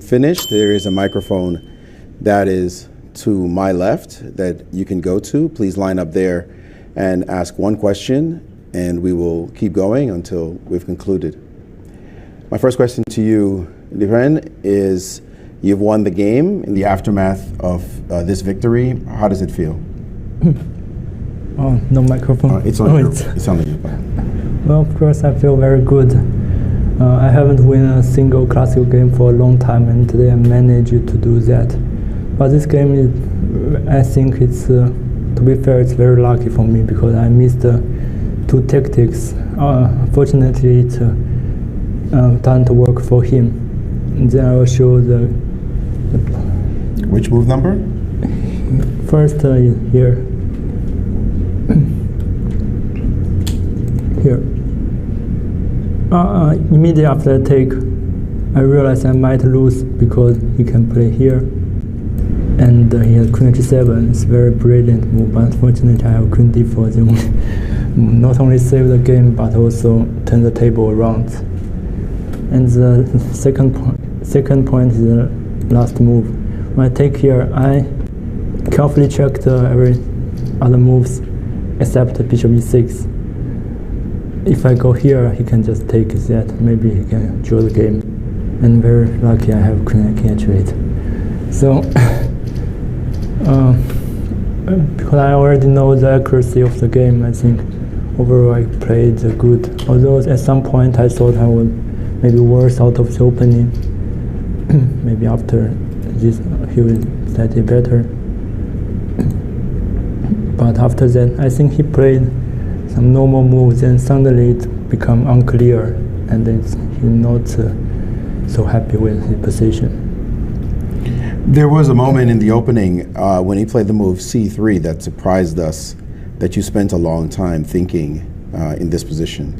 Finished, there is a microphone that is to my left that you can go to. Please line up there and ask one question, and we will keep going until we've concluded. My first question to you, Liren, is you've won the game in the aftermath of this victory. How does it feel? Oh, no microphone. It's on you. Well, of course, I feel very good. I haven't won a single classical game for a long time, and today I managed to do that. But this game, I think it's, to be fair, it's very lucky for me because I missed two tactics. Fortunately, it didn't work for him. And then I will show the Which move number? First, here. Here. Immediately after I take, I realized I might lose because he can play here. And he has Queen H7. It's a very brilliant move, but unfortunately I have Queen D4. They not only save the game, but also turn the table around. And the second point is the last move. When I take here, I carefully checked every other moves except Bishop E6. If I go here, he can just take that. Maybe he can draw the game. And very lucky I have Queen H8. So, because I already know the accuracy of the game, I think overall I played good. Although at some point I thought I would maybe worse out of the opening. Maybe after this he will slightly better. But after that, I think he played some normal moves, and suddenly it become unclear, and he's not so happy with his position. There was a moment in the opening when he played the move C3 that surprised us, that you spent a long time thinking in this position.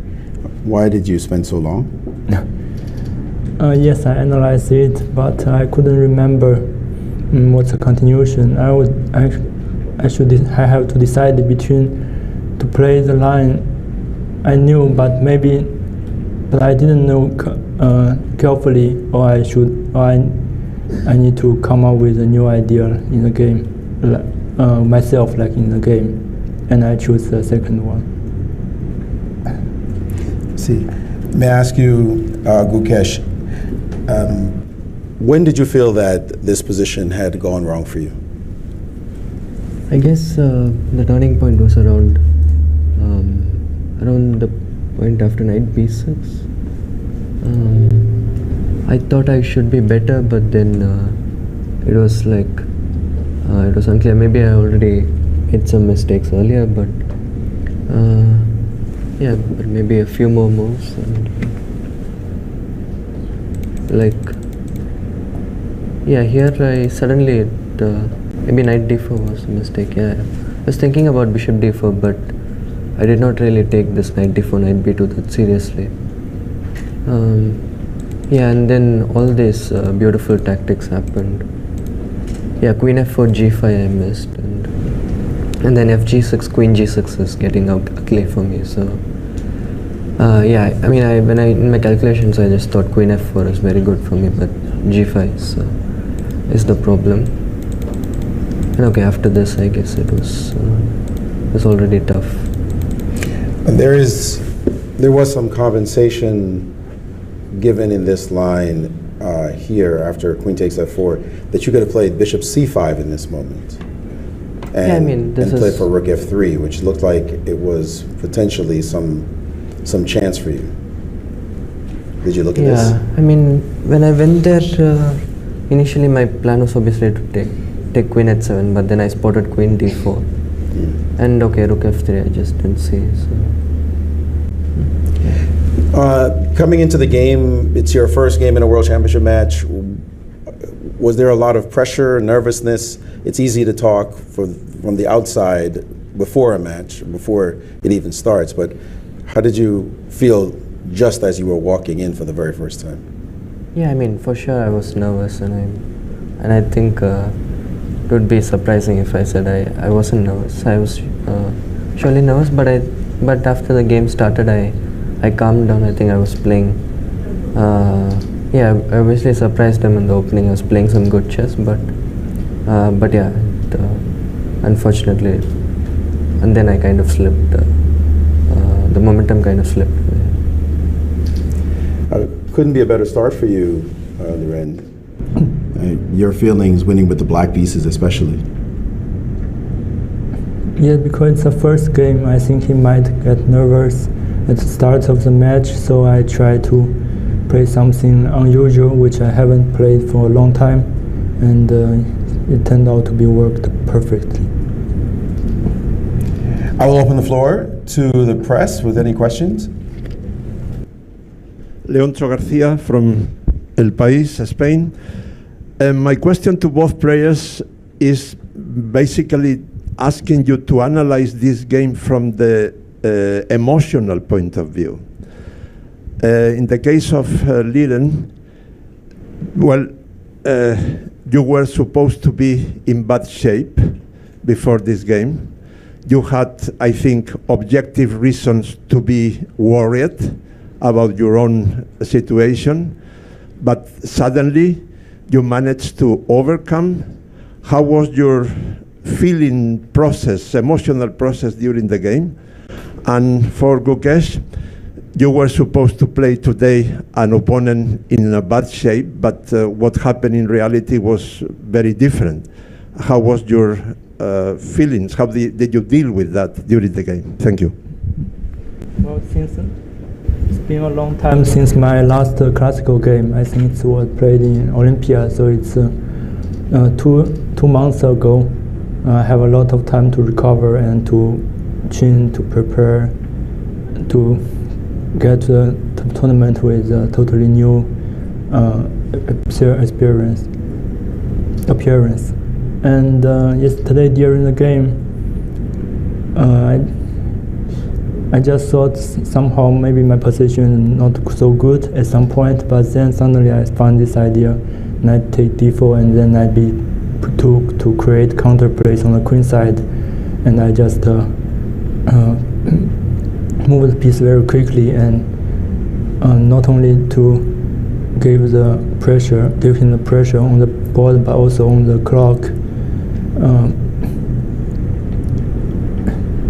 Why did you spend so long? Yes, I analyzed it, but I couldn't remember what's the continuation. I have to decide between to play the line I knew, but I didn't know carefully, or I need to come up with a new idea in the game, myself, like in the game, and I choose the second one. See, may I ask you, Gukesh, when did you feel that this position had gone wrong for you? I guess the turning point was around the point after knight b6. I thought I should be better, but then it was like it was unclear. Maybe I already made some mistakes earlier, but yeah, but maybe a few more moves, and like here I suddenly maybe knight d4 was a mistake. Yeah, I was thinking about bishop d4, but I did not really take this knight d4, knight b2 that seriously. Yeah, and then all these beautiful tactics happened. Yeah, queen f4, g5 I missed, and then fg6, queen g6 is getting out ugly for me. So yeah, I mean, in my calculations I just thought queen f4 is very good for me, but g5 is the problem. And okay, after this I guess it was already tough. And there was some compensation given in this line here after queen takes f4 that you could have played bishop c5 in this moment, and, yeah, I mean, and played for rook f3, which looked like it was potentially some chance for you. Did you look at this? Yeah, I mean, when I went there, initially my plan was obviously to take queen h7, but then I spotted queen d4, and okay, rook f3 I just didn't see. So. Coming into the game, it's your first game in a World Championship match. Was there a lot of pressure, nervousness? It's easy to talk from the outside before a match, before it even starts, but how did you feel just as you were walking in for the very first time? Yeah, I mean, for sure I was nervous, and I think it would be surprising if I said I wasn't nervous. I was surely nervous, but after the game started, I calmed down. I think I was playing Yeah, I obviously surprised him in the opening. I was playing some good chess, but yeah, unfortunately, and then I kind of slipped. The momentum kind of slipped. Couldn't be a better start for you, Liren. Your feelings winning with the black pieces, especially. Yeah, because it's the first game, I think he might get nervous at the start of the match, so I try to play something unusual, which I haven't played for a long time, and it turned out to be worked perfectly. I will open the floor to the press with any questions. Leoncho Garcia from El País, Spain. My question to both players is basically asking you to analyze this game from the emotional point of view. In the case of Liren, well, you were supposed to be in bad shape before this game. You had, I think, objective reasons to be worried about your own situation, but suddenly you managed to overcome. How was your feeling process, emotional process during the game? And for Gukesh, you were supposed to play today an opponent in a bad shape, but what happened in reality was very different. How was your feelings? How did you deal with that during the game? Thank you. Well, since it's been a long time since my last classical game. I think it was played in Olympia, so it's 2 months ago. I have a lot of time to recover and to train, to prepare, to get to the tournament with a totally new appearance. And yesterday during the game, I just thought somehow maybe my position not so good at some point, but then suddenly I found this idea, knight take d4, and then knight b2 to create counterplays on the queen side, and I just moved the piece very quickly, and not only to give him the pressure on the board, but also on the clock.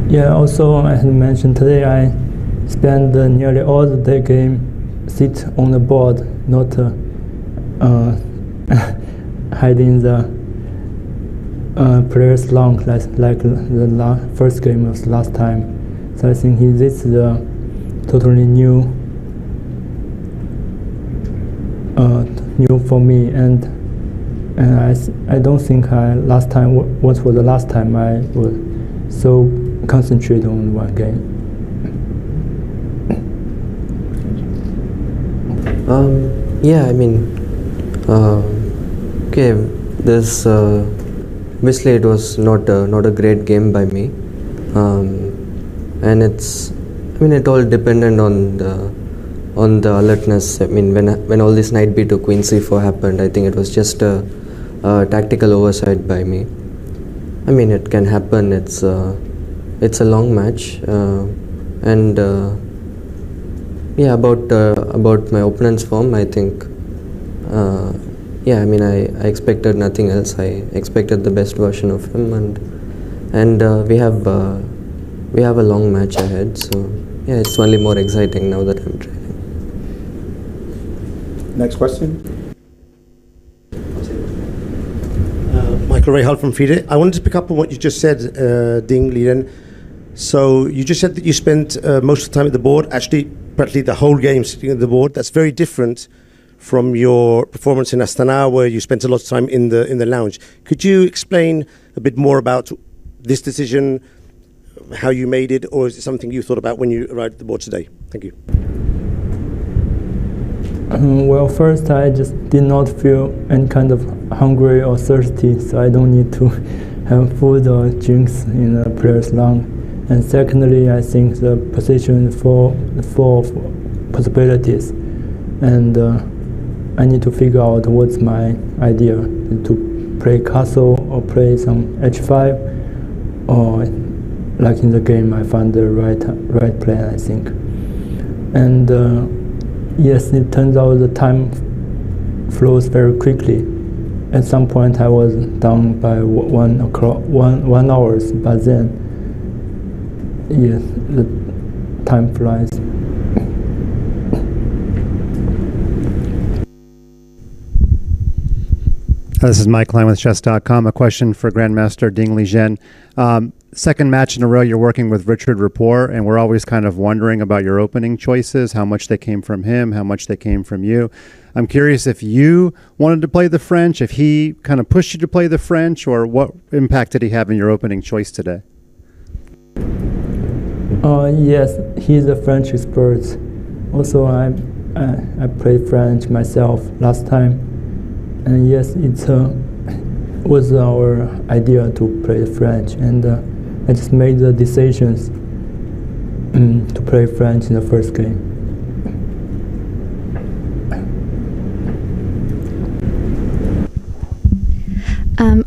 Yeah, also I had mentioned today I spent nearly all the day game sit on the board, not hiding the player's long like the first game of last time. So I think this is a totally new for me, and I don't think last time what was the last time I was so concentrated on one game. Yeah, I mean, okay, this obviously it was not a great game by me, and it all depended on the alertness. I mean, when all this knight b2 queen c4 happened, I think it was just a tactical oversight by me. I mean, it can happen. It's a long match, and yeah, about my opponent's form, I think. Yeah, I mean, I expected nothing else. I expected the best version of him, and we have a long match ahead. So yeah, it's only more exciting now that I'm training. Next question. Michael Rahal from FIDE. I wanted to pick up on what you just said, Ding Liren. So you just said that you spent most of the time at the board, actually practically the whole game sitting at the board. That's very different from your performance in Astana, where you spent a lot of time in the lounge. Could you explain a bit more about this decision, how you made it, or is it something you thought about when you arrived at the board today? Thank you. Well, first I just did not feel any kind of hungry or thirsty, so I don't need to have food or drinks in the player's lounge. And secondly, I think the position for possibilities, and I need to figure out what's my idea, to play castle or play some h5, or like in the game I found the right plan, I think. And yes, it turns out the time flows very quickly. At some point, I was down by 1 hour, but then, yes, the time flies. This is Mike Klein with Chess.com. A question for Grandmaster Ding Liren. Second match in a row, you're working with Richard Rapport, and we're always kind of wondering about your opening choices, how much they came from him, how much they came from you. I'm curious if you wanted to play the French, if he kind of pushed you to play the French, or what impact did he have in your opening choice today? Yes, he's a French expert. Also, I played French myself last time. And yes, it was our idea to play French, and I just made the decisions to play French in the first game.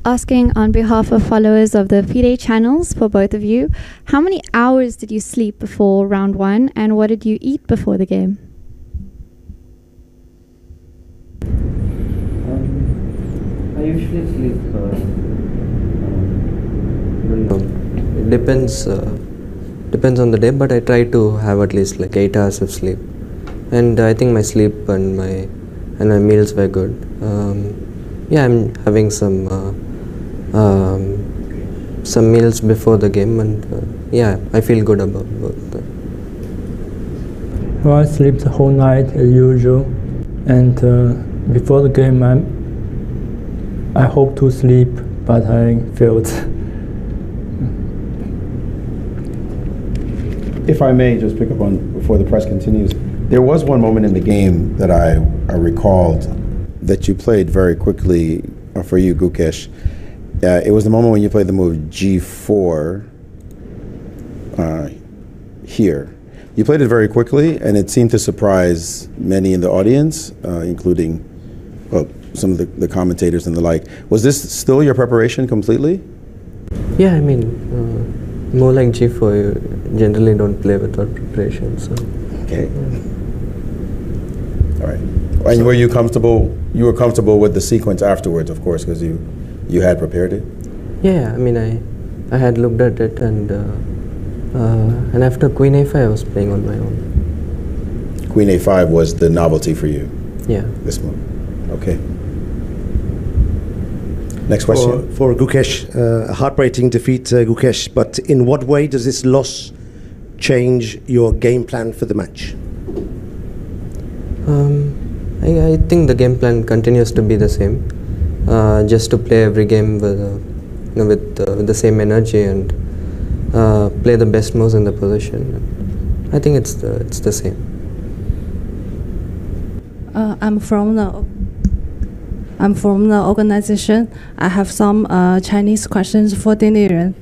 Asking on behalf of followers of the FIDE channels for both of you, how many hours did you sleep before round 1, and what did you eat before the game? I usually sleep. It depends on the day, but I try to have at least like 8 hours of sleep, and I think my sleep and my meals were good. Yeah, I'm having some meals before the game, and yeah, I feel good about both. Well, I sleep the whole night as usual, and before the game, I hope to sleep, but I failed. If I may just pick up on before the press continues, there was one moment in the game that I recalled that you played very quickly for you, Gukesh. It was the moment when you played the move G4 here. You played it very quickly, and it seemed to surprise many in the audience, including some of the commentators and the like. Was this still your preparation completely? Yeah, I mean, more like G4, you generally don't play without preparation. So. Okay. All right. And were you comfortable? You were comfortable with the sequence afterwards, of course, because you had prepared it. Yeah, I mean, I had looked at it, and after Queen A5, I was playing on my own. Queen A5 was the novelty for you. Yeah. This move. Okay. Next question. For Gukesh, a heartbreaking defeat, Gukesh, but in what way does this loss change your game plan for the match? I think the game plan continues to be the same. Just to play every game with the same energy and play the best moves in the position. I think it's the same. I'm from the organization. I have some Chinese questions for Ding Liren.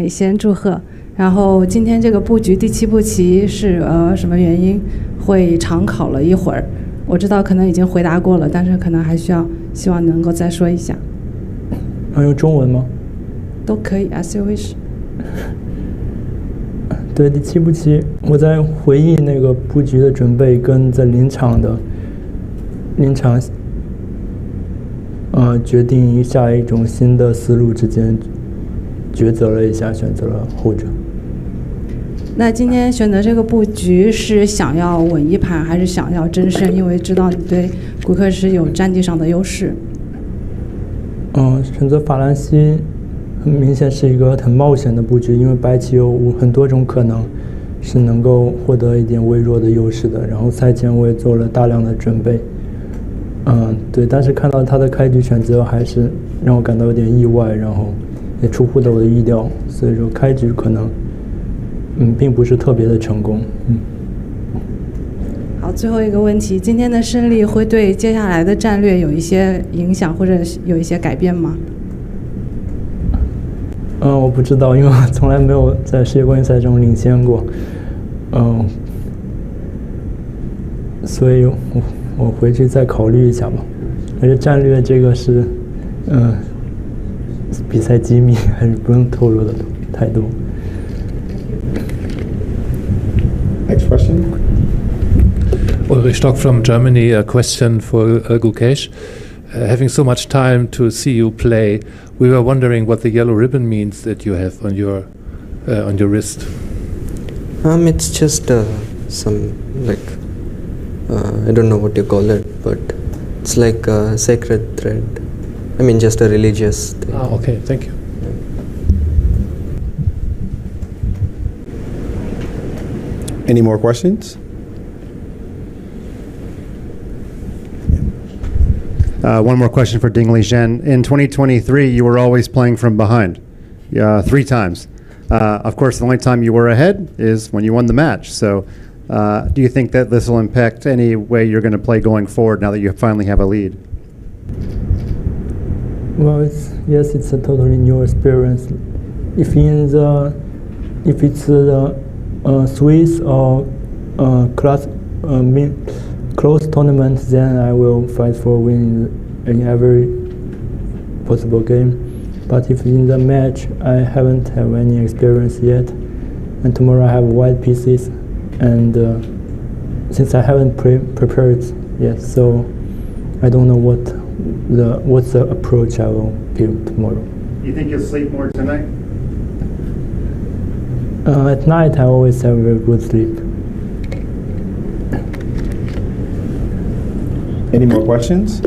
先祝贺。然后今天这个布局第7步棋是什么原因会长考了一会儿？我知道可能已经回答过了，但是可能还希望能够再说一下。用中文吗？都可以 ，as you wish。对，第7步棋，我在回忆那个布局的准备跟在临场决定下一种新的思路之间抉择了一下，选择了后者。那今天选择这个布局是想要稳一盘，还是想要争胜？因为知道你对顾克什有战绩上的优势。选择法兰西很明显是一个很冒险的布局，因为白棋有很多种可能是能够获得一点微弱的优势的。然后赛前我也做了大量的准备，对，但是看到他的开局选择还是让我感到有点意外，然后也出乎了我的意料，所以说开局可能并不是特别的成功。好，最后一个问题，今天的胜利会对接下来的战略有一些影响，或者有一些改变吗？我不知道，因为我从来没有在世界冠军赛中领先过，所以我回去再考虑一下吧。而且战略这个是，比赛机密，还是不用透露的太多。Next question. Well, Ulrich Stock from Germany. A question for Gukesh. Having so much time to see you play, we were wondering what the yellow ribbon means that you have on your wrist. It's just some like I don't know what you call it, but it's like a sacred thread. I mean, just a religious thing. Ah, okay, thank you. Any more questions? One more question for Ding Liren. In 2023, you were always playing from behind, 3 times. Of course, the only time you were ahead is when you won the match. So do you think that this will impact any way you're going to play going forward now that you finally have a lead? Well, yes, it's a totally new experience. If it's the Swiss or close tournament, then I will fight for winning in every possible game. But if in the match I haven't have any experience yet, and tomorrow I have white pieces, and since I haven't prepared yet, so I don't know what's the approach I will give tomorrow. You think you'll sleep more tonight? At night I always have very good sleep. Any more questions?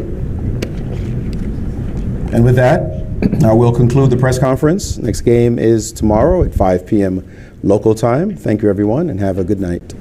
And with that, we'll conclude the press conference. Next game is tomorrow at 5 p.m. local time. Thank you, everyone, and have a good night.